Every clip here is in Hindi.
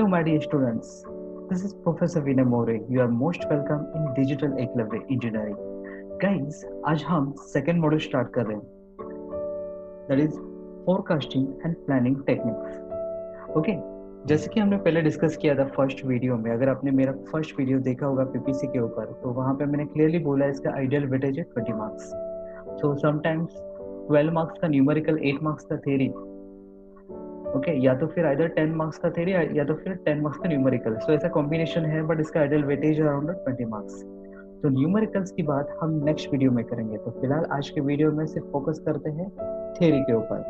my dear students. This is Professor Vinay More. You are most welcome in Digital Eklavya Engineering. Guys, आज हम सेकेंड मॉड्यूल स्टार्ट कर रहे हैं, that is forecasting and planning techniques. Okay, जैसे कि हमने पहले डिस्कस किया था फर्स्ट वीडियो में. अगर आपने मेरा फर्स्ट वीडियो देखा होगा पीपीसी के ऊपर, तो वहाँ पे मैंने क्लियरली बोला इसका आइडियल वेटेज है 20 मार्क्स. सो समटाइम्स 12 मार्क्स का न्यूमेरिकल, 8 मार्क्स का थ्योरी. ओके, या तो फिर आइदर 10 मार्क्स का थ्योरी या तो फिर 10 मार्क्स का न्यूमेरिकल. सो ऐसा कॉम्बिनेशन है, बट इसका आइडियल वेटेज अराउंड 20 मार्क्स. तो न्यूमेरिकल्स की बात हम नेक्स्ट वीडियो में करेंगे. तो फिलहाल आज के वीडियो में सिर्फ फोकस करते हैं थ्योरी के ऊपर.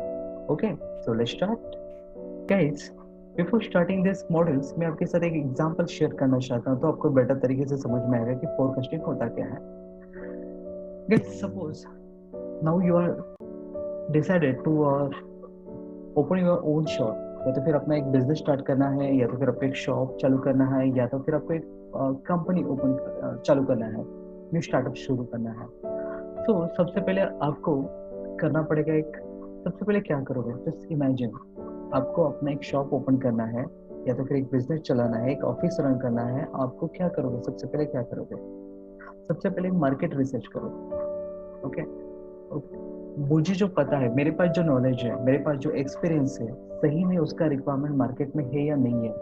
Okay, so let's start. Guys, before starting this models, मैं आपके साथ एक एग्जांपल शेयर करना चाहता हूं, तो आपको बेटर तरीके से समझ में आएगा कि फोरकास्टिंग होता क्या है. Guys, suppose now you are decided to open your own shop. या तो फिर अपना एक बिजनेस स्टार्ट करना है, या तो फिर आपको एक शॉप चालू करना है, या तो फिर आपको एक कंपनी चालू करना है, न्यू स्टार्टअप शुरू करना है. तो सबसे पहले आपको करना पड़ेगा सबसे पहले क्या करोगे? जस्ट इमेजिन, आपको अपना एक शॉप ओपन करना है, या तो फिर एक बिजनेस चलाना है, एक ऑफिस रन करना है. आपको क्या करोगे? सबसे पहले क्या करोगे? सबसे पहले मार्केट रिसर्च करोगे. ओके, मुझे जो पता है, मेरे पास जो नॉलेज है, मेरे पास जो एक्सपीरियंस है, सही में उसका रिक्वायरमेंट मार्केट में है या नहीं है.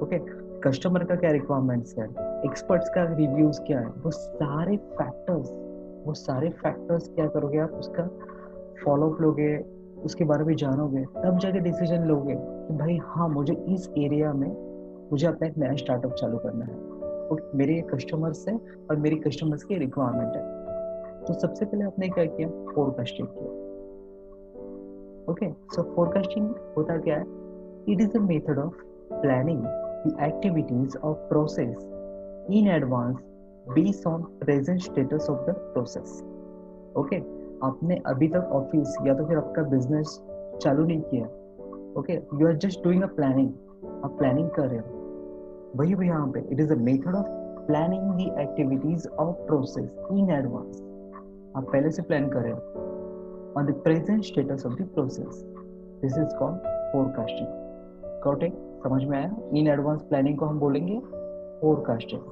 ओके, कस्टमर का क्या रिक्वायरमेंट्स है, एक्सपर्ट्स का रिव्यूज क्या है, वो सारे फैक्टर्स क्या करोगे आप? उसका फॉलोअप लोगे, उसके बारे में जानोगे, तब जाके डिसीजन लोगे कि भाई हाँ, मुझे इस एरिया में मुझे अपना एक नया स्टार्टअप चालू करना है. ओके, मेरे ये कस्टमर्स है और मेरी कस्टमर्स की रिक्वायरमेंट है. तो सबसे पहले आपने क्या किया? फोरकास्टिंग किया. ओके, सो फोरकास्टिंग होता क्या है? It is a method of planning the activities of process in advance based on present status of the process. Okay, आपने अभी तक ऑफिस या तो फिर आपका बिजनेस चालू नहीं किया. Okay, you are just doing a planning. आप प्लानिंग कर रहे हो, वही यहाँ पे it is a method of planning the activities of process in advance. आप पहले से प्लान कर रहे हो on the present status of the process. This is called forecasting. Got it? समझ में आया? In advance planning को हम बोलेंगे forecasting.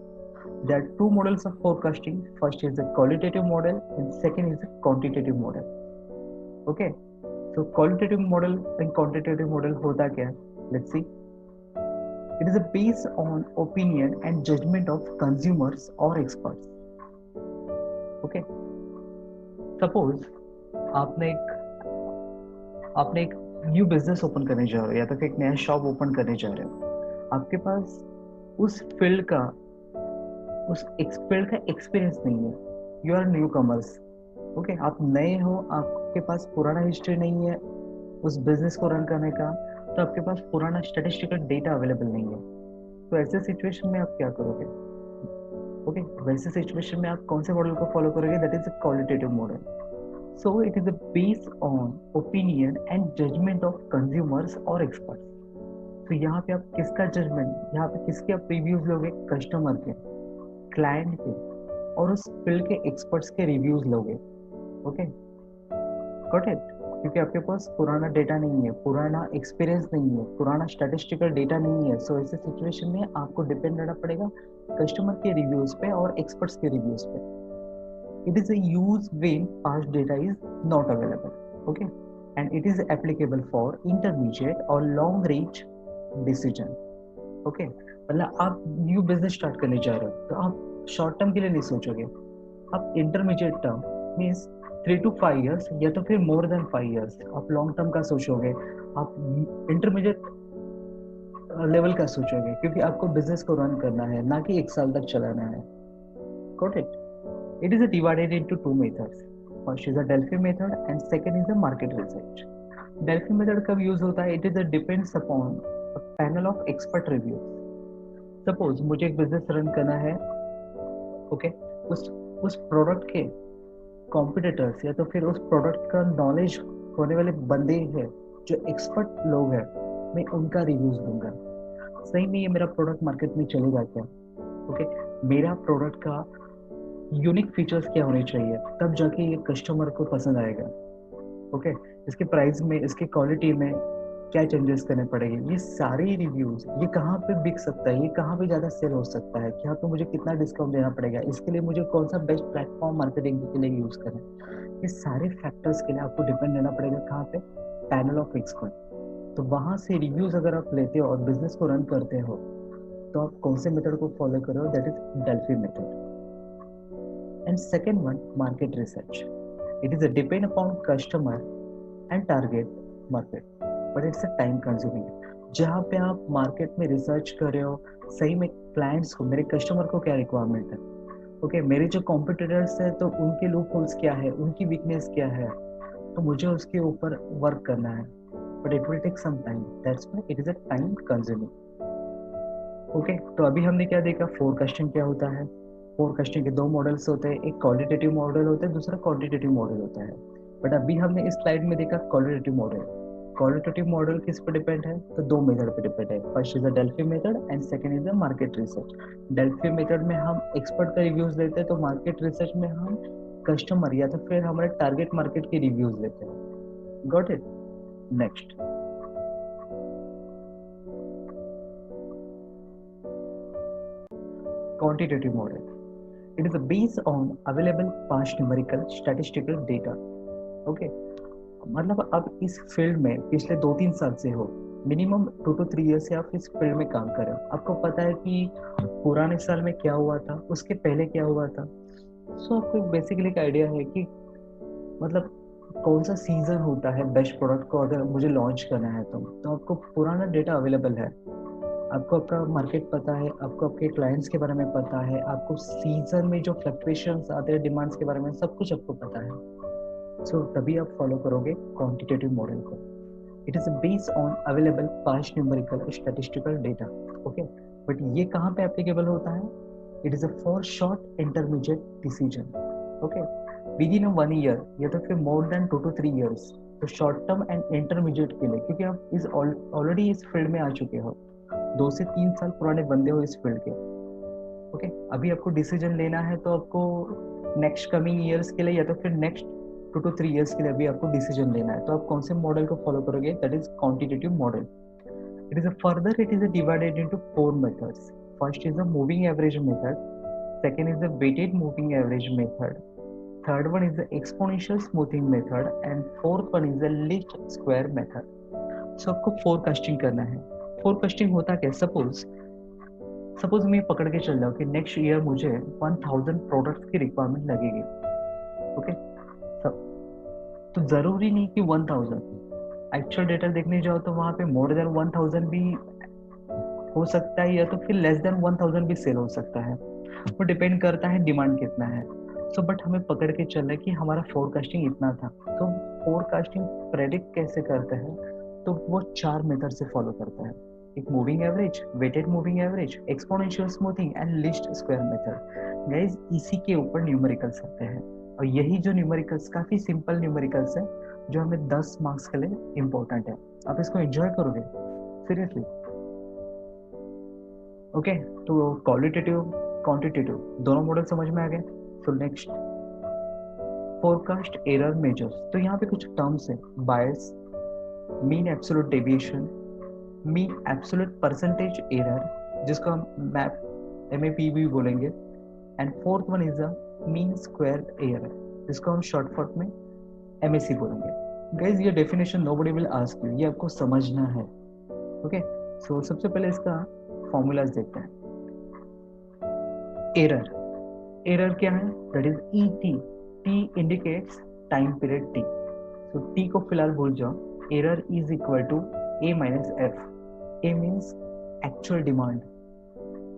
There are two models of forecasting. First is the qualitative model and second is the quantitative model. Okay? So qualitative model and quantitative model होता क्या है? Let's see. It is based on opinion and judgment of consumers or experts. Okay? Suppose आपने एक न्यू बिजनेस ओपन करने जा रहे हो, या तो एक नया शॉप ओपन करने जा रहे हो. आपके पास उस फील्ड का एक्सपीरियंस नहीं है. You are new commerce. Okay, आप नए हो, आपके पास पुराना हिस्ट्री नहीं है उस बिजनेस को रन करने का, तो आपके पास पुराना स्टैटिस्टिकल डेटा अवेलेबल नहीं है. तो ऐसे सिचुएशन में आप क्या करोगे? ओके, वैसे सिचुएशन में आप कौन से मॉडल को फॉलो करोगे? That is a qualitative model. So it is based on opinion and judgment of consumers or experts. तो यहाँ पे आप किसका जजमेंट, यहाँ पे किसके आप रिव्यूज लोगे? कस्टमर के, क्लाइंट के, और उस फील्ड के एक्सपर्ट्स के रिव्यूज लोगे. Okay, got it? क्योंकि आपके पास पुराना डेटा नहीं है, पुराना एक्सपीरियंस नहीं है, पुराना स्टैटिस्टिकल डेटा नहीं है. सो ऐसे सिचुएशन में आपको डिपेंड रहना पड़ेगा कस्टमर के रिव्यूज पे और एक्सपर्ट्स के रिव्यूज पे. It is a use when past data is not available. Okay, and it is applicable for intermediate or long range decision. Okay, मतलब आप न्यू बिजनेस स्टार्ट करने जा रहे हो, तो आप शॉर्ट टर्म के लिए नहीं सोचोगे. आप intermediate term means 3 to 5 years या तो फिर मोर देन 5 years आप लॉन्ग टर्म का सोचोगे. आप इंटरमीडिएट लेवल का सोचोगे, क्योंकि आपको बिजनेस को रन करना है, ना कि 1 साल तक चलाना है. Got it? It is divided into two methods. First is the Delphi method and second is the market research. Delphi method कब use होता है? It is depends upon a panel of expert reviews. Suppose मुझे एक बिजनेस रन करना है. ओके, उस प्रोडक्ट के कॉम्पिटिटर्स या तो फिर उस प्रोडक्ट का नॉलेज होने वाले बंदे हैं जो एक्सपर्ट लोग हैं, मैं उनका रिव्यूज दूंगा. सही में ये मेरा प्रोडक्ट मार्केट में चलेगा क्या? ओके, मेरा प्रोडक्ट का यूनिक फीचर्स क्या होने चाहिए, तब जाके ये कस्टमर को पसंद आएगा. ओके, इसके प्राइस में, इसके क्वालिटी में, क्या चेंजेस करने पड़ेंगे, ये सारे रिव्यूज, ये कहाँ पे बिक सकता है, ये कहाँ पे ज़्यादा सेल हो सकता है, यहाँ पे मुझे कितना डिस्काउंट देना पड़ेगा, इसके लिए मुझे कौन सा बेस्ट प्लेटफॉर्म मार्केटिंग के लिए यूज़ करें, ये सारे फैक्टर्स के लिए आपको डिपेंड रहना पड़ेगा कहाँ पे, पैनल ऑफ एक्सपर्ट। तो वहाँ से रिव्यूज अगर आप लेते हो और बिजनेस को रन करते हो तो आप कौन से मेथड को फॉलो कर रहे हो, that is Delphi method. And second one, market research. It is a depend upon customer and target market, but it's a time consuming. जहाँ पे आप मार्केट में रिसर्च कर रहे हो सही में क्लाइंट्स को, मेरे कस्टमर को क्या रिक्वायरमेंट है, ओके मेरे जो कॉम्पिटिटर्स है तो उनके लूप होल्स क्या है, उनकी वीकनेस क्या है, तो मुझे उसके ऊपर वर्क करना है, but it will take some time, that's why it is a time consuming. Okay, तो अभी हमने क्या देखा, फोरकास्टिंग क्या होता है। फोरकास्टिंग के दो मॉडल्स होते हैं, एक क्वालिटेटिव मॉडल होता है, दूसरा क्वांटिटेटिव मॉडल होता है। बट अभी हमने इस स्लाइड में देखा क्वालिटेटिव मॉडल। क्वालिटेटिव मॉडल किस पे डिपेंड है, तो दो मेथड पे डिपेंड है, first is the Delphi method and second is the market research. Delphi method में हम एक्सपर्ट का रिव्यूज लेते हैं, तो मार्केट रिसर्च में हम कस्टमर या तो फिर हमारे टारगेट मार्केट के रिव्यूज लेते हैं। Got it. Next, quantitative model. It is based on available past numerical statistical data. Okay, मतलब आप इस फील्ड में पिछले 2-3 साल से हो, मिनिमम 2 to 3 years से आप इस फील्ड में काम कर रहे हो, आपको पता है कि पुराने साल में क्या हुआ था, उसके पहले क्या हुआ था। सो आपको बेसिकली एक आइडिया है कि मतलब कौन सा सीजन होता है बेस्ट प्रोडक्ट को अगर मुझे लॉन्च करना है, तो आपको पुराना डेटा अवेलेबल है, आपको आपका मार्केट पता है, आपको आपके क्लाइंट्स के बारे में पता है, आपको सीजन में जो फ्लक्चुएशंस आते हैं डिमांड्स के बारे में सब कुछ आपको पता है। सो तभी आप फॉलो करोगे क्वांटिटेटिव मॉडल को। It is based on available past numerical statistical data. Okay, but ये कहाँ पे एप्लीकेबल होता है, it is for short intermediate decision. Okay, with in 1 year या तो फिर मोर देन 2 to 3 years, तो शॉर्ट टर्म एंड इंटरमीडिएट के लिए, क्योंकि आप इस ऑलरेडी इस फील्ड में आ चुके हो, 2 से 3 साल पुराने बंदे हो इस फील्ड के। ओके, अभी आपको डिसीजन लेना है तो आपको नेक्स्ट कमिंग ईयर्स के लिए या तो फिर नेक्स्ट 2 to 3 years के लिए अभी आपको डिसीजन लेना है, तो आप कौन से मॉडल को फॉलो करोगे, that is quantitative model. It is further it is divided into 4 methods. First is the moving average method, second is the weighted moving average method, third one is the exponential smoothing method and fourth one is the least square method. So आपको फोरकास्टिंग करना है। फोरकास्टिंग होता क्या, सपोज मैं पकड़ के चल रहा हूँ कि नेक्स्ट ईयर मुझे 1000 प्रोडक्ट्स की रिक्वायरमेंट लगेगी। ओके, तो जरूरी नहीं कि 1000, एक्चुअल डेटा देखने जाओ तो वहां पे मोर देन 1000 भी हो सकता है या तो फिर लेस देन 1000 भी सेल हो सकता है, वो डिपेंड करता है डिमांड कितना है। सो बट हमें पकड़ के चल रहा है कि हमारा फोरकास्टिंग इतना था, तो फोरकास्टिंग प्रेडिक्ट कैसे करता है, तो वो 4 मेथड से फॉलो करता है, एक moving average, weighted moving average, exponential smoothing and least square method. Guys इसी के ऊपर न्यूमेरिकल्स आते हैं, और यही जो न्यूमेरिकल्स काफी सिंपल न्यूमेरिकल्स है जो हमें 10 मार्क्स के लिए इम्पोर्टेंट है। आप इसको एंजॉय करोगे सीरियसली। ओके, तो क्वालिटेटिव क्वांटिटेटिव दोनों मॉडल समझ में आ गए। So next, forecast error measures. तो यहाँ पे कुछ टर्म्स है, bias, mean absolute deviation, mean absolute percentage error जिसको हम मैप MAP भी बोलेंगे, and fourth one is the mean square error जिसको हम शॉर्ट फॉर्म में MAC बोलेंगे। गाइस ये definition nobody will ask you, ये आपको समझना है। ओके, सो सबसे पहले इसका फॉर्मूलाज देखते हैं। एरर, एरर क्या है, that is ET, T indicates time period T, so T को फिलहाल भूल जाओ। Error is equal to A minus F, A means actual demand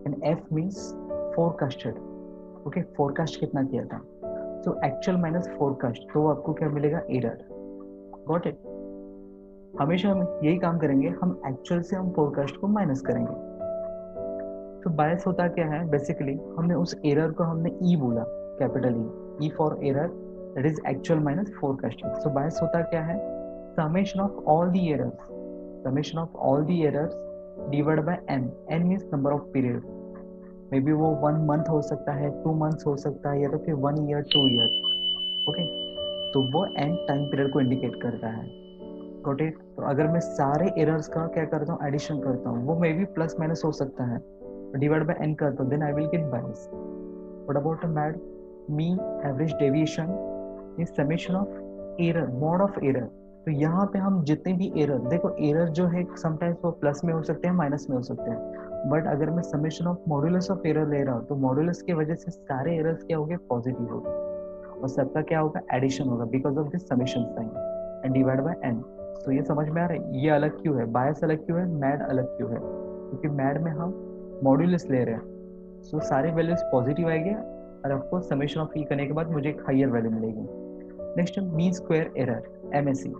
and F means forecasted। Okay, forecast कितना किया था, सो एक्चुअल माइनस फोरकास्ट, तो आपको क्या मिलेगा, एरर। Got it. हमेशा हम यही काम करेंगे, हम एक्चुअल से हम फोरकास्ट को माइनस करेंगे। तो बायस होता क्या है, बेसिकली हमने उस एरर को हमने ई बोला, capital E for error, that is actual minus forecasting. So bias होता क्या है, summation of all the errors, summation of all the errors divide by n, n means number of period, may be वो 1 month हो सकता है, 2 months हो सकता है, या तो फिर 1 year 2 year। ओके, तो वो n टाइम पीरियड को इंडिकेट करता है। Got it. तो अगर मैं सारे एरर्स का क्या करता हूँ, एडिशन करता हूँ, वो मे बी प्लस माइनस हो सकता है, डिवाइड बाय एन करता हूँ, then I will get bias. What about MAD mean average deviation is summation of error, mod of error. तो यहाँ पे हम जितने भी एरर, देखो एरर जो है समटाइम्स वो प्लस में हो सकते हैं, माइनस में हो सकते हैं, बट अगर मैं summation of modulus of error ले रहा हूँ तो मॉड्यूलस की वजह से सारे एरर्स क्या हो गए, पॉजिटिव हो गए, और सबका क्या होगा, एडिशन होगा because of this summation sign and divide by n. तो ये समझ में आ रहा है, ये अलग क्यों है, बायस अलग क्यों है, मैड अलग क्यों है, क्योंकि मैड में हम मॉड्यूलस ले रहे हैं, सो सारे वैल्यूज पॉजिटिव आएंगे, और आपको समेशन ऑफ ई करने के बाद मुझे एक हायर वैल्यू मिलेगी। Next mean square error, MSE.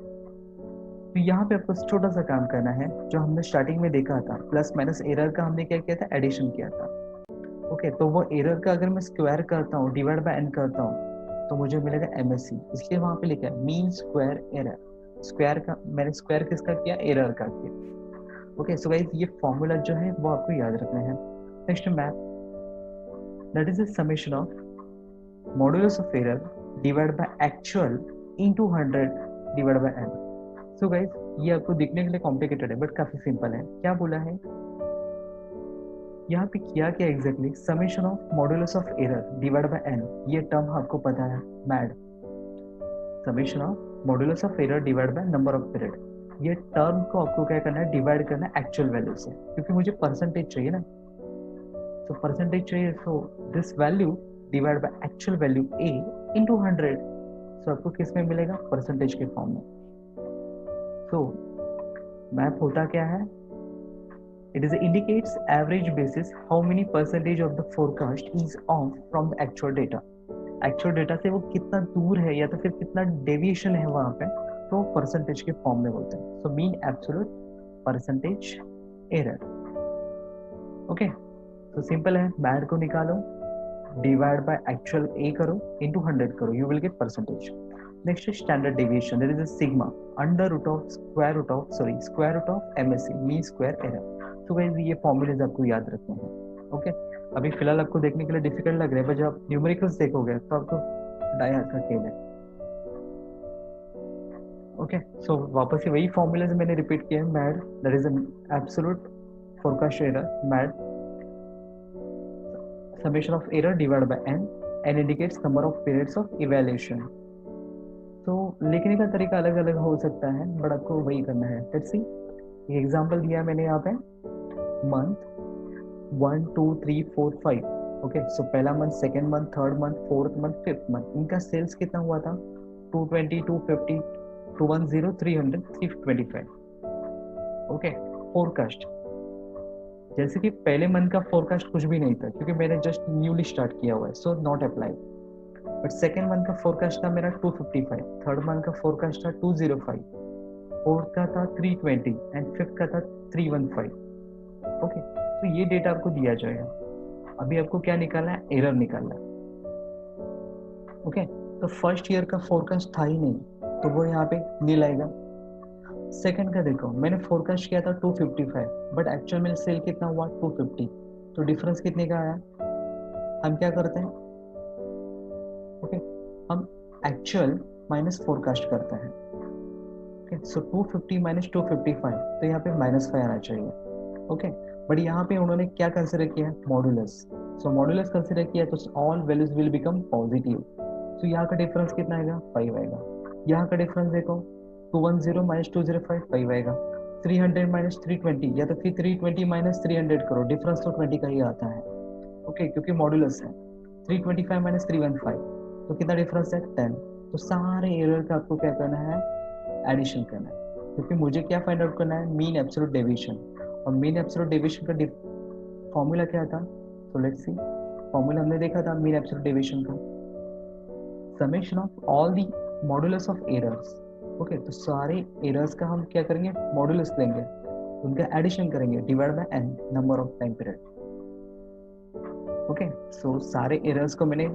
तो यहाँ पे आपको छोटा सा काम करना है, जो हमने स्टार्टिंग में देखा था, प्लस माइनस एरर का हमने क्या किया था, एडिशन किया था। ओके, तो वो एरर का अगर मैं स्क्वायर करता हूँ, डिवाइड बाय एन करता हूँ, तो मुझे मिलेगा एमएससी, इसलिए वहां पे लिखा है मीन स्क्वायर एरर। स्क्वायर का मैंने स्क्वायर किसका किया, एरर का किया। ओके, सो गाइस ये फॉर्मूला जो है वो आपको याद रखना है। Next MAPE, that is the summation of modulus of error divide by actual into 100 divide by n. So guys ये आपको दिखने के लिए कॉम्प्लिकेटेड है, बट काफी सिंपल है। क्या बोला है यहाँ पे, किया क्या exactly, summation of modulus of error divide by n, ये टर्म आपको पता है MAD, summation of modulus of error divide by number of period. ये टर्म को आपको क्या करना है, डिवाइड करना है एक्चुअल वैल्यू से, क्योंकि मुझे परसेंटेज चाहिए ना, तो परसेंटेज चाहिए, so this value divide by actual value A into 100। सो आपको किस में मिलेगा, परसेंटेज के फॉर्म में। सो मैप होता क्या है, it is indicates average basis how many percentage of the forecast is off from the actual data। Actual data से वो कितना दूर है या तो फिर कितना डेविएशन है वहां पे, तो परसेंटेज के फॉर्म में बोलते हैं। So mean absolute percentage error. Okay, तो सिंपल है, मैड को निकालो, डिवाइड बाय एक्चुअल ए करो, इनटू 100 करो, you will get percentage. Next है standard deviation, that is a sigma under root of square root of square root of MSC mean square error. तो गाइस ये फॉर्मूलेज आपको याद रखने हैं। ओके, अभी फिलहाल आपको देखने के लिए डिफिकल्ट लग रहा है, पर जब आप न्यूमेरिकल्स देखोगे तो आपको डाया का खेल है। ओके, सो वापस से वही फॉर्मूलेज मैंने रिपीट किए हैं। Mad that is an absolute forecast error, mad summation of error divided by n and indicates number of periods of evaluation। तो लिखने का तरीका अलग अलग हो सकता है, बट आपको वही करना है। लेट्स सी, ये एग्जांपल दिया मैंने यहाँ पे, मंथ 1 2 3 4 5। ओके, सो पहला month, second month, third month, fourth month, fifth month, इनका सेल्स कितना हुआ था, 220 250 210 300 325। ओके, फोरकास्ट, जैसे कि पहले मंथ का फोरकास्ट कुछ भी नहीं था, क्योंकि मैंने जस्ट न्यूली स्टार्ट किया हुआ है, so not apply. But second month का फोरकास्ट था मेरा 255, थर्ड मंथ का फोरकास्ट था 205, फोर्थ का था 320 एंड फिफ्थ का था 315। ओके, तो ये डेटा आपको दिया जाएगा। अभी आपको क्या निकालना है, एरर निकालना है। ओके, तो फर्स्ट ईयर का फोरकास्ट था ही नहीं, तो वो यहाँ पे नील आएगा। सेकंड का देखो, मैंने फोरकास्ट किया था 255, बट एक्चुअल में सेल कितना हुआ, 250, तो डिफरेंस कितने का आया। हम क्या करते हैं, ओके, हम एक्चुअल माइनस फोरकास्ट करते हैं। ओके, सो 250 माइनस 255, तो यहाँ पे -5 आना चाहिए। ओके, बट यहाँ पे उन्होंने क्या कंसिडर किया है, मॉड्यूलस। सो मॉड्यूलस कंसिडर किया तो all values will become positive, तो यहाँ का डिफरेंस कितना आएगा, 5 आएगा। यहाँ का डिफरेंस देखो, 210 माइनस 205 5 आएगा। 300 माइनस 320, या तो फिर 320 माइनस 300 करो, डिफरेंस तो 20 का ही आता है। ओके, क्योंकि मॉड्यूलस है। 325 माइनस 315, तो कितना डिफरेंस है, 10। तो सारे एरर का आपको क्या करना है, एडिशन करना है, क्योंकि मुझे क्या फाइंड आउट करना है, मीन एब्सोल्यूट डेविएशन। और मीन एब्सोल्यूट डेविएशन का फॉर्मूला क्या था, तो लेट्स सी, फॉर्मूला हमने देखा था मीन एब्सोल्यूट डेविएशन का, summation of all the modulus of errors. Okay, तो सारे एरर्स का हम क्या करेंगे, मॉड्यूलस लेंगे, उनका एडिशन करेंगे, divide by n number of time period. Okay, so सारे एरर्स को मैंने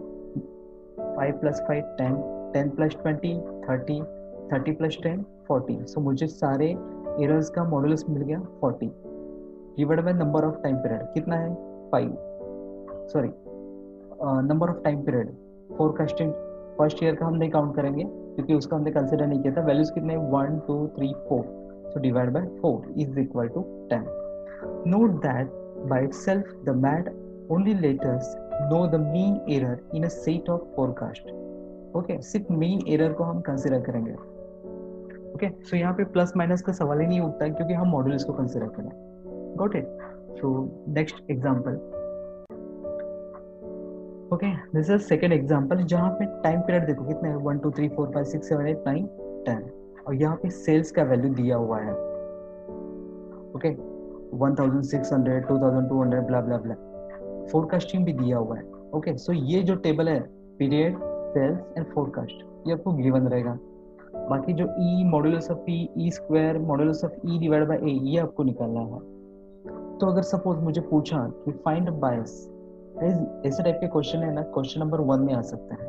5 + 5 10, 10 + 20 30, 30 + 10 40, सो मुझे सारे एरर्स का मॉड्यूलस मिल गया 40, divide by number of time period कितना है, 5, sorry number of time period forecasting first year का हम नहीं काउंट करेंगे क्योंकि उसका हमने कंसिडर नहीं किया था। वैल्यूज कितने 1 2 3 4, so divide by 4 is equal to 10। Note that by itself the math only let us know the mean error in a set of forecast. Okay, सिर्फ मीन एरर को हम कंसिडर करेंगे। ओके, सो यहाँ पे प्लस माइनस का सवाल ही नहीं उठता है क्योंकि हम मॉड्यूल्स को कंसिडर करें। Got it? So next example. Okay, this is second example जहाँ पे टाइम पीरियड देखो कितने हैं, 1 2 3 4 5 6 7 8 9 10, और यहाँ पे सेल्स का वैल्यू दिया हुआ है। ओके, 1600 2200 ब्ला ब्ला ब्ला, फोरकास्टिंग भी दिया हुआ है। ओके, सो ये जो टेबल है पीरियड, सेल्स एंड फोरकास्ट, ये आपको गिवन रहेगा। बाकी जो E modulus of E, E square modulus of E divide by A, ये आपको निकालना है। तो अगर सपोज मुझे पूछा कि फाइंड बायस, ऐसे टाइप के क्वेश्चन है ना, क्वेश्चन नंबर 1 में आ सकते हैं।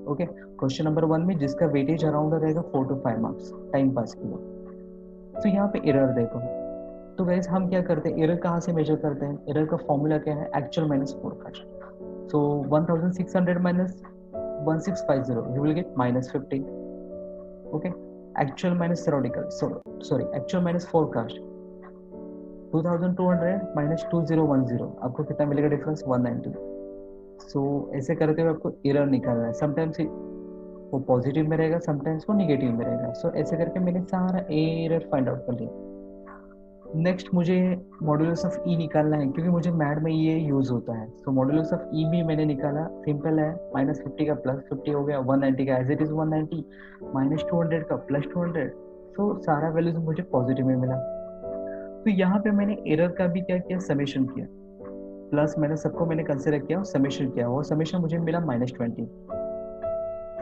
ओके, क्वेश्चन नंबर 1 में जिसका वेटेज अराउंड रहेगा 4 to 5 मार्क्स टाइम पास के लिए। तो यहाँ पे एरर देखो, तो गाइस हम क्या करते हैं, एरर कहाँ से मेजर करते हैं? एरर का फॉर्मूला क्या है? Actual minus forecast. So 1600 minus 1650, you will get -50. Okay, actual minus theoretical, sorry, actual minus forecast, 2200 minus 2010, आपको कितना मिलेगा डिफरेंस? 190। सो ऐसे करते हुए आपको एरर निकालना है। समटाइम्स वो पॉजिटिव में रहेगा, समटाइम्स वो निगेटिव में रहेगा। सो ऐसे करके मैंने सारा एरर फाइंड आउट कर लिया। नेक्स्ट मुझे मॉड्यूलस ऑफ ई निकालना है क्योंकि मुझे मैड में ये यूज होता है। सो मॉड्यूलस ऑफ ई भी मैंने निकाला, सिंपल है, -50 का +50 हो गया, 190 का एज इट इज 190, -200 का +200। सो सारा वैल्यूज मुझे पॉजिटिव में मिला। तो यहाँ पे मैंने एरर का भी क्या किया, समेशन किया, प्लस मैंने सबको मैंने कंसिडर किया और समेशन किया, वो समेशन मुझे मिला -20।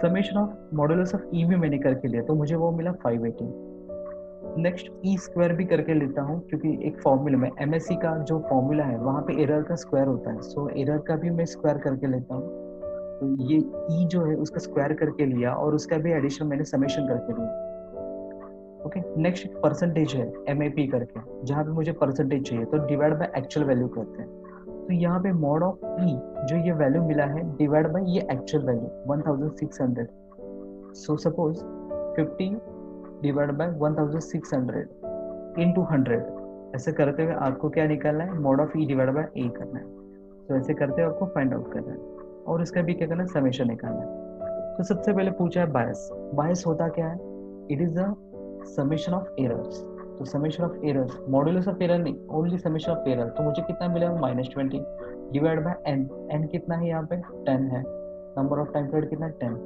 समेशन ऑफ मॉड्यूलस ऑफ ई भी मैंने करके लिया तो मुझे वो मिला 580। नेक्स्ट ई स्क्वायर भी करके लेता हूँ क्योंकि एक फॉर्मूला में एमएससी का जो फॉर्मूला है वहाँ पे एरर का स्क्वायर होता है। सो एरर का भी मैं स्क्वायर करके लेता हूँ। तो ये ई जो है उसका स्क्वायर करके लिया और उसका भी एडिशन मैंने समेशन करके लिया। ओके, नेक्स्ट परसेंटेज है एमएपी करके, जहाँ पे मुझे परसेंटेज चाहिए तो डिवाइड बाय एक्चुअल वैल्यू करते हैं। तो यहाँ पे मॉड ऑफ ई जो ये वैल्यू मिला है डिवाइड बाय ये actual value 1600। So suppose 50 divide by 1600 into 100, ऐसे करते हुए आपको क्या निकालना है, mod of E divide by A करना है। तो ऐसे करते हुए आपको फाइंड आउट करना है और इसका भी क्या करना है, समेशन निकालना है। तो सबसे पहले पूछा है बायस। बायस होता क्या है? It is the summation of errors. तो summation of errors, modulus of error नहीं, ओनली समेशन ऑफ एरर। तो मुझे कितना मिला, -20 डिवाइड बाय एन, एन कितना है यहाँ पे 10 है, नंबर ऑफ टाइम पीरियड कितना 10।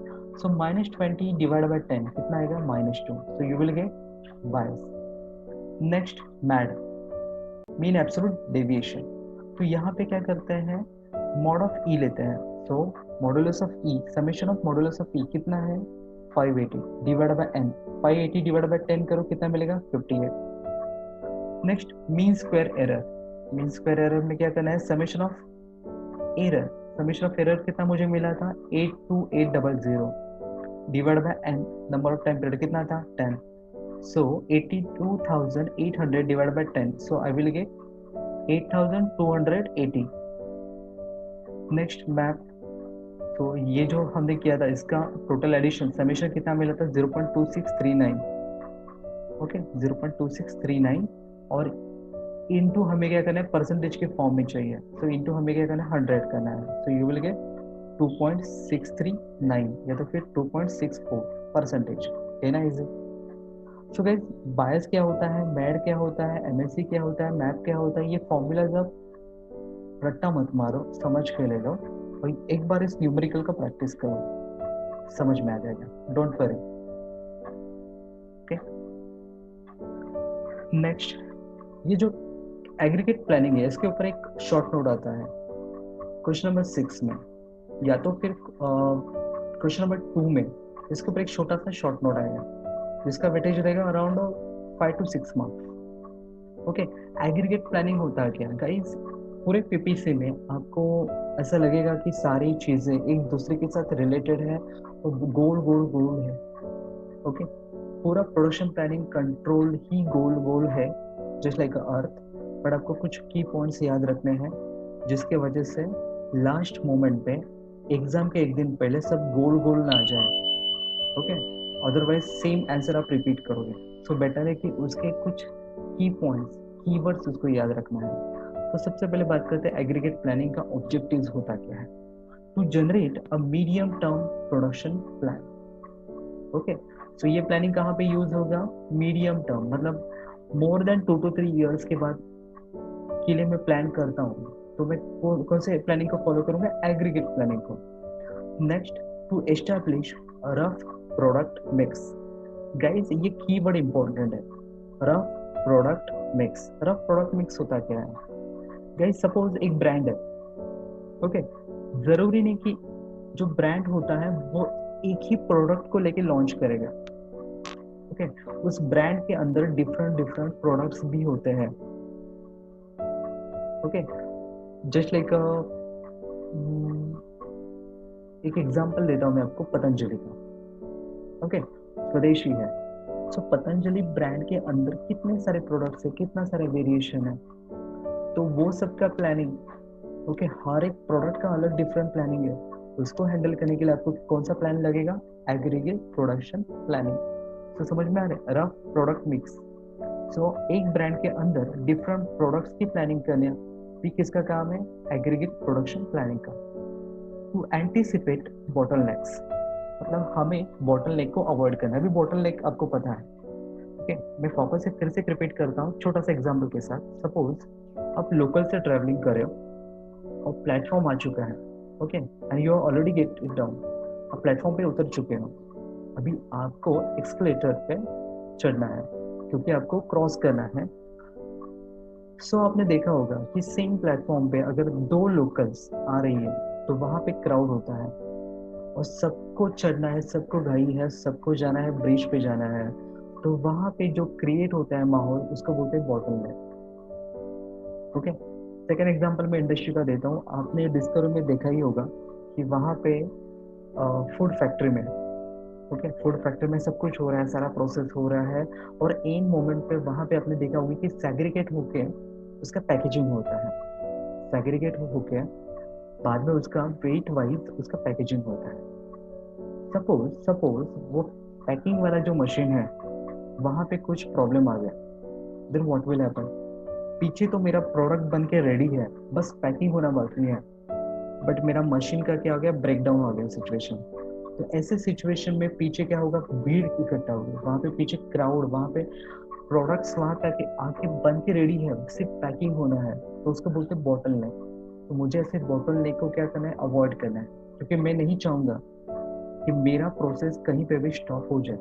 सो -20 डिवाइड बाय 10 कितना आएगा, -2। So you will get bias. Next MAD, mean absolute deviation. तो यहाँ पे क्या करते हैं, मॉड ऑफ ई लेते हैं। So modulus of E, summation of modulus of E कितना है 580 divide by N, 580 divide by 10 करो कितना मिलेगा 58। Next mean square error, mean square error में क्या करना है, summation of error, summation of error कितना मुझे मिला था 82800 divide by N, number of time period कितना था 10। So 82,800 divide by 10, so I will get 8280। Next map, तो ये जो हमने किया था इसका टोटल एडिशन समेशन कितना मिला था 0.2639। ओके, 0.2639 और इनटू हमें क्या करना है, परसेंटेज के फॉर्म में चाहिए। तो इनटू हमें क्या करना है, 100 करना है। सो यू विल गेट 2.639 या तो फिर 2.64 परसेंटेज। है ना इजी? सो गाइस, बायस क्या होता है, मैड क्या होता है, एमएससी क्या होता है, मैप क्या होता है, ये फॉर्मूलाज आप रट्टा मत मारो, समझ के ले लो और एक बार इस न्यूमेरिकल का प्रैक्टिस करो, समझ में आ जाएगा, डोंट वरी। ओके, नेक्स्ट, ये जो एग्रीगेट प्लानिंग है इसके ऊपर एक शॉर्ट नोट आता है क्वेश्चन नंबर 6 में, या तो फिर क्वेश्चन नंबर 2 में इसके ऊपर एक छोटा सा शॉर्ट नोट आएगा जिसका वेटेज रहेगा around 5 to 6 marks. Okay, aggregate planning होता है क्या गाइस, पूरे पीपीसी में आपको ऐसा लगेगा कि सारी चीजें एक दूसरे के साथ रिलेटेड है और गोल गोल गोल है। ओके, पूरा प्रोडक्शन प्लानिंग कंट्रोल ही गोल गोल है, जस्ट लाइक अर्थ। बट आपको कुछ की पॉइंट्स याद रखने हैं जिसके वजह से लास्ट मोमेंट पे एग्जाम के एक दिन पहले सब गोल गोल ना आ जाए, ओके, अदरवाइज सेम आंसर आप रिपीट करोगे। सो बेटर है कि उसके कुछ की पॉइंट्स, कीवर्ड्स उसको याद रखना है। तो सबसे पहले बात करते हैं एग्रीगेट प्लानिंग का ऑब्जेक्टिव्स होता क्या है। To generate a medium term production plan, okay. So ये प्लानिंग कहाँ पे यूज होगा, मीडियम टर्म, मतलब मोर देन 2 to 3 years के बाद के लिए मैं प्लान करता हूँ, तो मैं कौन से प्लानिंग को फॉलो करूंगा, एग्रीगेट प्लानिंग को। Next, to establish rough product mix. Guys ये कीवर्ड इंपॉर्टेंट है, rough product mix. Rough product mix होता क्या है गाइस, सपोज एक ब्रांड है, ओके, जरूरी नहीं कि जो ब्रांड होता है वो एक ही प्रोडक्ट को लेके लॉन्च करेगा, ओके। उस ब्रांड के अंदर डिफरेंट डिफरेंट प्रोडक्ट्स भी होते हैं, ओके। जस्ट लाइक एक एग्जांपल देता हूँ मैं आपको पतंजलि का, ओके, स्वदेशी है। सो पतंजलि ब्रांड के अंदर कितने सारे प्रोडक्ट्स है, कितना सारे वेरिएशन है, तो वो सबका प्लानिंग, ओके, हर एक प्रोडक्ट का अलग डिफरेंट प्लानिंग है। उसको हैंडल करने के लिए आपको कौन सा प्लान लगेगा, एग्रीगेट प्रोडक्शन प्लानिंग। तो समझ में आ रहा है, रफ प्रोडक्ट मिक्स। सो एक ब्रांड के अंदर डिफरेंट प्रोडक्ट्स की प्लानिंग करने भी किसका काम है, एग्रीगेट प्रोडक्शन प्लानिंग का। टू एंटीसिपेट बॉटलनेक्स, मतलब हमें बॉटलनेक को अवॉइड करना है। अभी बॉटलनेक आपको पता है, ओके। मैं फोकस से फिर से रिपीट करता हूँ छोटा सा एग्जांपल के साथ। सपोज आप लोकल से ट्रैवलिंग कर रहे हो और प्लेटफॉर्म आ चुका है, okay, and you already get it down, आप प्लेटफॉर्म पे उतर चुके हो। अभी आपको एक्सकलेटर पे चढ़ना है क्योंकि आपको क्रॉस करना है। सो आपने देखा होगा कि सेम प्लेटफॉर्म पे अगर 2 लोकल्स आ रही है तो वहां पे क्राउड होता है और सबको चढ़ना है, सबको घाई है, सबको जाना है, ब्रिज पे जाना है। तो वहां पे जो क्रिएट होता है माहौल, उसको बोलते हैं बॉटलनेक, ओके। सेकेंड एग्जांपल मैं इंडस्ट्री का देता हूँ। आपने डिस्कवरी में देखा ही होगा कि वहां पे फूड फैक्ट्री में, ओके, फूड फैक्ट्री में सब कुछ हो रहा है, सारा प्रोसेस हो रहा है, और एन मोमेंट पे वहां पे आपने देखा होगा कि सेग्रीगेट होके उसका पैकेजिंग होता है। सेग्रीगेट होके बाद में उसका वेट वाइज उसका पैकेजिंग होता है। सपोज सपोज वो पैकिंग वाला जो मशीन है वहां पे कुछ प्रॉब्लम आ गया, देन व्हाट विल हैपन, पीछे तो मेरा प्रोडक्ट बन के रेडी है, बस पैकिंग होना बाकी है, बट मेरा मशीन का क्या हो गया, ब्रेक डाउन हो गया सिचुएशन। तो ऐसे सिचुएशन में पीछे क्या होगा, भीड़ इकट्ठा होगी, वहां पे पीछे क्राउड, वहां पे प्रोडक्ट्स वहां पे आके आके बन के रेडी है, सिर्फ पैकिंग होना है, तो उसको बोलते हैं बॉटल नेक। तो मुझे ऐसे बॉटल नेक को क्या करना है, अवॉइड करना है, क्योंकि मैं नहीं चाहूंगा कि मेरा प्रोसेस कहीं पे भी स्टॉप हो जाए,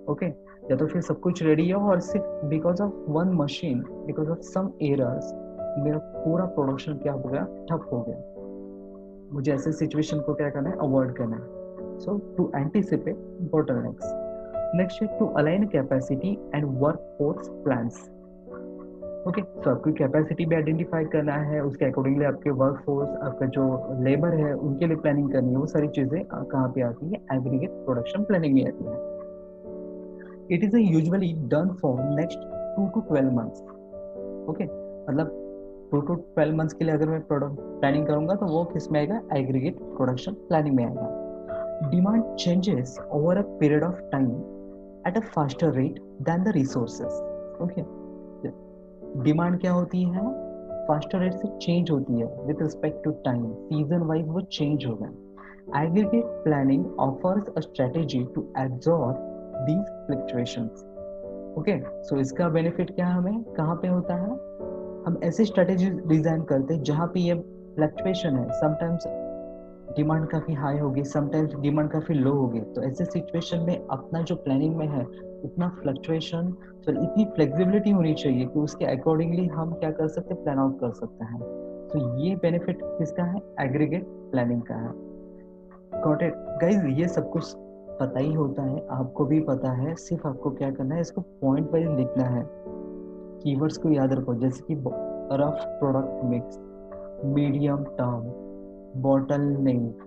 ओके। या तो फिर सब कुछ रेडी है और सिर्फ because of one machine, because of some errors, मेरा पूरा प्रोडक्शन क्या हो गया, ठप हो गया। मुझे ऐसे सिचुएशन को क्या करना है, अवॉइड करना है। So to anticipate bottlenecks. Next है to align capacity and work force plans, okay. तो आपकी कैपेसिटी भी आइडेंटिफाई करना है, उसके अकॉर्डिंगली आपके वर्क फोर्स, आपका जो लेबर है उनके लिए प्लानिंग करनी है। वो सारी चीजें कहाँ पे आती है, एग्रीगेट प्रोडक्शन प्लानिंग में आती है। It is usually done for next 2 to 12 months, okay. मतलब 2 to 12 months के लिए अगर मैं प्रोडक्ट प्लानिंग करूंगा तो वो किस में आएगा, एग्रीगेट प्रोडक्शन प्लानिंग में आएगा। Demand changes over a period of time at a faster rate than the resources, okay. Demand क्या होती है, फास्टर रेट से चेंज होती है with respect to time, season wise वो चेंज होगा। Aggregate planning offers a strategy to absorb these fluctuations, okay. So इसका बेनिफिट क्या हमें कहाँ पे होता है, हम ऐसे स्ट्रेटेजी डिजाइन करते हैं जहाँ पे ये फ्लक्चुएशन है, समटाइम्स डिमांड काफी हाई होगी, समटाइम्स डिमांड काफी लो होगी। तो ऐसे सिचुएशन में अपना जो प्लानिंग में है इतना फ्लक्चुएशन, सॉरी इतनी फ्लेक्सिबिलिटी होनी चाहिए कि उसके अकॉर्डिंगली हम क्या कर सकते हैं, प्लान आउट कर सकते हैं। तो ये बेनिफिट किसका है, एग्रीगेट प्लानिंग का है। गॉट इट गाइस, ये सब कुछ पता ही होता है, आपको भी पता है, सिर्फ आपको क्या करना है, इसको पॉइंट वाइज लिखना है, कीवर्ड्स को याद रखो, जैसे कि rough product mix, medium term, bottle neck,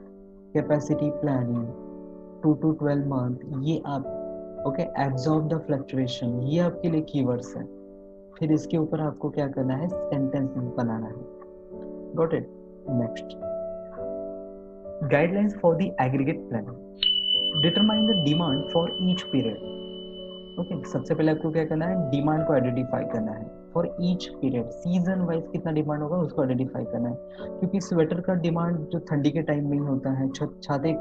capacity planning, 2 to 12 month, ये आप, ओके, एब्जॉर्ब द फ्लक्चुएशन, ये आपके लिए कीवर्ड्स हैं। फिर इसके ऊपर आपको क्या करना है, सेंटेंस बनाना है। Got it. Next, Guidelines for the aggregate plan. Determine the demand for each period. Okay सबसे पहले आपको क्या करना है, डिमांड को आइडेंटिफाई करना है for each period, season wise कितना डिमांड होगा उसको आइडेंटिफाई करना है, क्योंकि स्वेटर का डिमांड जो ठंडी के टाइम में ही होता है, छाते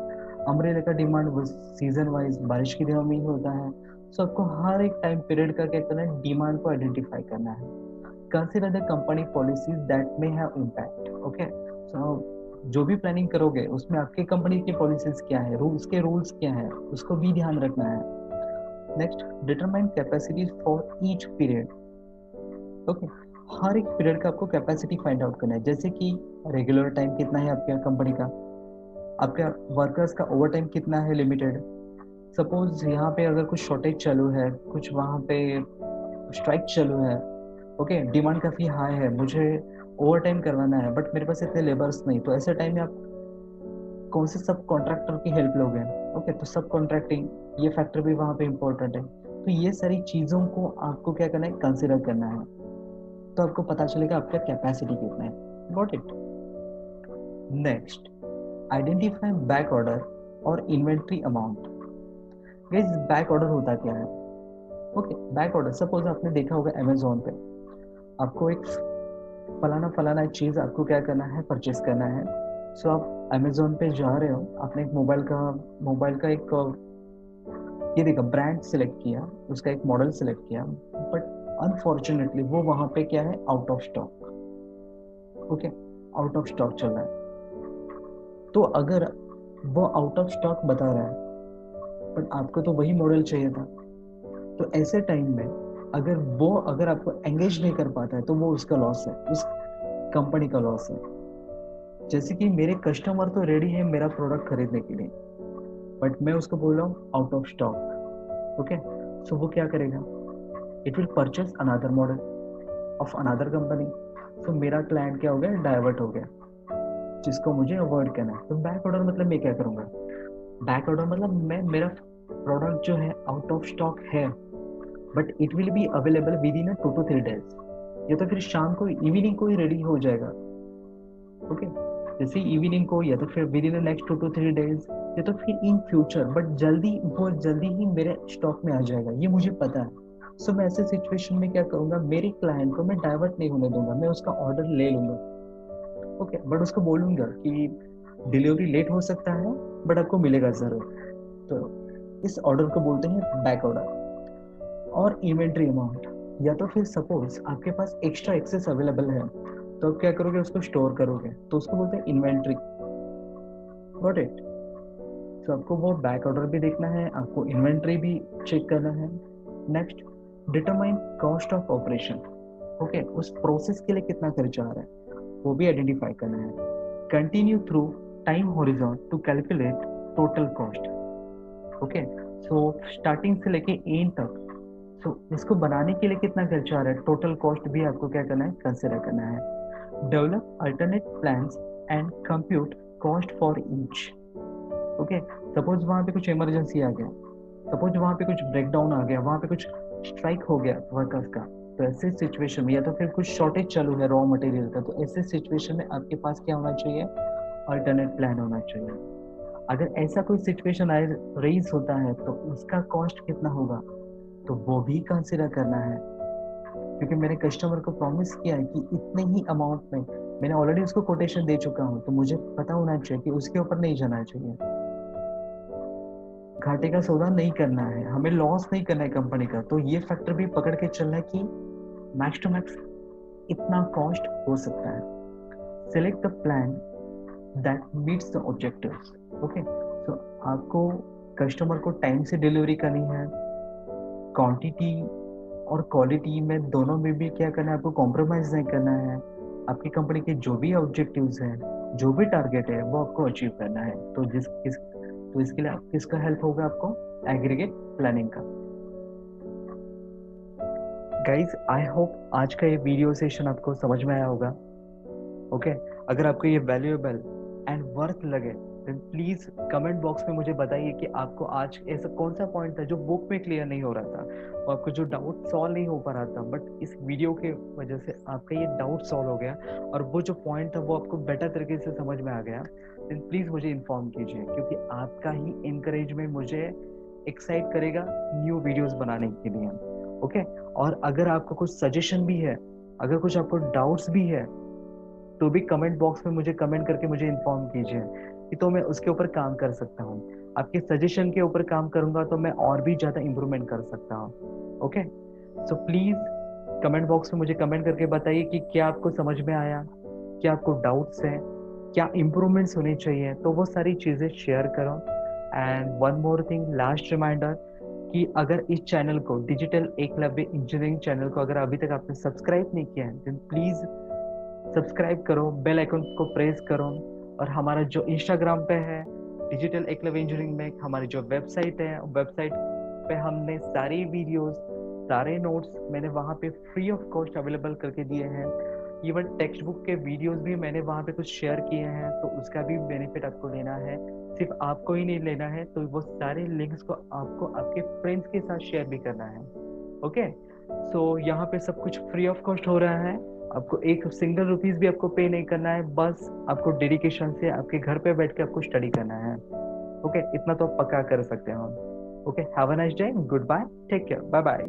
अम्ब्रेला का डिमांड वो सीजन वाइज बारिश के दिनों में ही होता है। सो आपको हर एक टाइम पीरियड का क्या करना है, डिमांड को आइडेंटिफाई करना है। Consider the company policies that may have impact. Okay so जो भी प्लानिंग करोगे उसमें आपके कंपनी की पॉलिसीज क्या है, उसके रूल्स क्या है, उसको भी ध्यान रखना है। Next, determine capacities for each period. Okay हर एक पीरियड का आपको कैपेसिटी फाइंड आउट करना है, जैसे कि रेगुलर टाइम कितना है आपके कंपनी का, आपके वर्कर्स का ओवर टाइम कितना है लिमिटेड। सपोज यहाँ पे अगर कुछ शॉर्टेज चालू है, कुछ वहाँ पे स्ट्राइक चालू है, ओके डिमांड काफ़ी हाई है, मुझे ओवर टाइम करवाना है बट मेरे पास इतने लेबर्स नहीं, तो ऐसे टाइम में आप कौन से सब कॉन्ट्रैक्टर की हेल्प लोगे। ओके तो सब कॉन्ट्रैक्टिंग ये फैक्टर भी वहाँ पे इम्पोर्टेंट है। तो ये सारी चीज़ों को आपको क्या करना है, कंसिडर करना है, तो आपको पता चलेगा आपका कैपेसिटी कितना है। Got it. Next, identify back order और inventory amount. Guys back order होता क्या है। ओके बैक ऑर्डर, सपोज आपने देखा होगा अमेजोन पे आपको एक फलाना फलाना चीज़ आपको क्या करना है, परचेस करना है। सो आप अमेजोन पे जा रहे हो, आपने एक मोबाइल का एक ये देखा ब्रांड सेलेक्ट किया, उसका एक मॉडल सेलेक्ट किया, बट अनफॉर्चुनेटली वो वहां पे क्या है, out of stock. Okay out of stock चल रहा है। तो अगर वो आउट ऑफ स्टॉक बता रहा है बट आपको तो वही मॉडल चाहिए था, तो ऐसे टाइम में अगर आपको एंगेज नहीं कर पाता है तो वो उसका लॉस है, उस कंपनी का लॉस है। जैसे कि मेरे कस्टमर तो रेडी है मेरा प्रोडक्ट खरीदने के लिए, बट मैं उसको बोल रहा हूँ out of stock. Okay so वो क्या करेगा, it will purchase another model of another company. तो मेरा क्लाइंट क्या हो गया, डाइवर्ट हो गया, जिसको मुझे अवॉइड करना है। तो बैक ऑर्डर मतलब मैं क्या करूंगा, बैक ऑर्डर मतलब मैं मेरा प्रोडक्ट जो है आउट ऑफ स्टॉक है but it will be available with in 2 to 3 days, या तो फिर शाम को इवनिंग को ही रेडी हो जाएगा। ओके जैसे इवनिंग को, या तो फिर with in next 2 to 3 days, या तो फिर इन फ्यूचर, बट जल्दी ही मेरे स्टॉक में आ जाएगा, ये मुझे पता है। सो मैं ऐसे सिचुएशन में क्या करूंगा, मेरे क्लाइंट को मैं डाइवर्ट नहीं होने दूंगा, मैं उसका ऑर्डर ले लूंगा। ओके बट उसको बोलूंगा कि डिलीवरी लेट हो सकता है बट आपको मिलेगा जरूर। तो इस ऑर्डर को बोलते हैं बैक ऑर्डर। और इन्वेंट्री अमाउंट, या तो फिर सपोज आपके पास एक्स्ट्रा एक्सेस अवेलेबल है तो आप क्या करोगे, उसको स्टोर करोगे, तो उसको बोलते हैं इन्वेंट्री। Got it. तो आपको वो बैक ऑर्डर भी देखना है, आपको इन्वेंट्री भी चेक करना है। Next, determine cost of operation. Okay उस प्रोसेस के लिए कितना खर्चा आ रहा है वो भी आइडेंटिफाई करना है। Continue through time horizon to calculate total cost. Okay so starting से लेके एंड तक, सो इसको बनाने के लिए कितना खर्चा आ रहा है, टोटल कॉस्ट भी आपको क्या करना है, कंसिडर करना है। Develop alternate plans and compute cost for each. Okay suppose वहाँ पे कुछ इमरजेंसी आ गया, सपोज वहाँ पे कुछ ब्रेकडाउन आ गया, वहाँ पे कुछ स्ट्राइक हो गया वर्कर्स का, तो ऐसे सिचुएशन में, या तो फिर कुछ शॉर्टेज चालू है रॉ मटेरियल का, तो ऐसे सिचुएशन में आपके पास क्या होना चाहिए, अल्टरनेट प्लान होना चाहिए। अगर ऐसा कोई सिचुएशन रेज होता है तो उसका कॉस्ट कितना होगा, तो वो भी कंसिडर करना है, क्योंकि मैंने कस्टमर को प्रॉमिस किया है कि इतने ही अमाउंट में, मैंने ऑलरेडी उसको कोटेशन दे चुका हूँ, तो मुझे पता होना चाहिए कि उसके ऊपर नहीं जाना चाहिए, घाटे का सौदा नहीं करना है, हमें लॉस नहीं करना है कंपनी का। तो ये फैक्टर भी पकड़ के चलना है कि मैक्स टू मैक्स इतना कॉस्ट हो सकता है। Select the plan that meets the objectives. Okay तो आपको कस्टमर को टाइम से डिलीवरी करनी है, क्वांटिटी और क्वालिटी में दोनों में भी क्या करना है, आपको कॉम्प्रोमाइज नहीं करना है। आपकी कंपनी के जो भी ऑब्जेक्टिव्स हैं, जो भी टारगेट है वो आपको अचीव करना है। तो इसके लिए किसका हेल्प होगा, आपको एग्रीगेट प्लानिंग का। गाइज आई होप आज का ये वीडियो सेशन आपको समझ में आया होगा। ओके अगर आपको ये वैल्यूएबल एंड वर्थ लगे देन प्लीज कमेंट बॉक्स में मुझे बताइए कि आपको आज ऐसा कौन सा पॉइंट था जो बुक में क्लियर नहीं हो रहा था, और आपको जो डाउट सॉल्व नहीं हो पा रहा था, बट इस वीडियो के वजह से आपका ये डाउट सॉल्व हो गया और वो जो पॉइंट था वो आपको बेटर तरीके से समझ में आ गया। देन प्लीज मुझे इन्फॉर्म कीजिए, क्योंकि आपका ही इनकरेजमेंट मुझे एक्साइट करेगा न्यू वीडियोस बनाने के लिए। ओके, और अगर आपको कुछ सजेशन भी है, अगर कुछ आपको डाउट्स भी है, तो भी कमेंट बॉक्स में मुझे कमेंट करके मुझे इन्फॉर्म कीजिए, कि तो मैं उसके ऊपर काम कर सकता हूँ। आपके सजेशन के ऊपर काम करूंगा तो मैं और भी ज्यादा इम्प्रूवमेंट कर सकता हूँ। Okay, so please comment box में मुझे कमेंट करके बताइए कि क्या आपको समझ में आया, क्या आपको डाउट्स है, क्या इम्प्रूवमेंट्स होने चाहिए, तो वो सारी चीजें शेयर करो। And one more thing, last reminder, कि अगर इस चैनल को, डिजिटल एकलव्य इंजीनियरिंग चैनल को, अगर अभी तक आपने सब्सक्राइब नहीं किया है, देन प्लीज सब्सक्राइब करो, बेल आइकन को प्रेस करो। और हमारा जो इंस्टाग्राम पे है डिजिटल एकलव्य इंजीनियरिंग में, हमारी जो वेबसाइट है, वेबसाइट पे हमने सारी वीडियोस, सारे नोट्स मैंने वहाँ पे फ्री ऑफ कॉस्ट अवेलेबल करके दिए हैं। इवन टेक्स्ट बुक के वीडियोस भी मैंने वहाँ पे कुछ शेयर किए हैं, तो उसका भी बेनिफिट आपको लेना है। सिर्फ आपको ही नहीं लेना है, तो वो सारे लिंक्स को आपको आपके फ्रेंड्स के साथ शेयर भी करना है। ओके, सो यहाँ पे सब कुछ फ्री ऑफ कॉस्ट हो रहा है। आपको एक सिंगल रुपीज भी आपको पे नहीं करना है, बस आपको डेडिकेशन से आपके घर पे बैठ के आपको स्टडी करना है। ओके, इतना तो आप पक्का कर सकते हो। Okay, have a nice day, goodbye, take care, bye bye.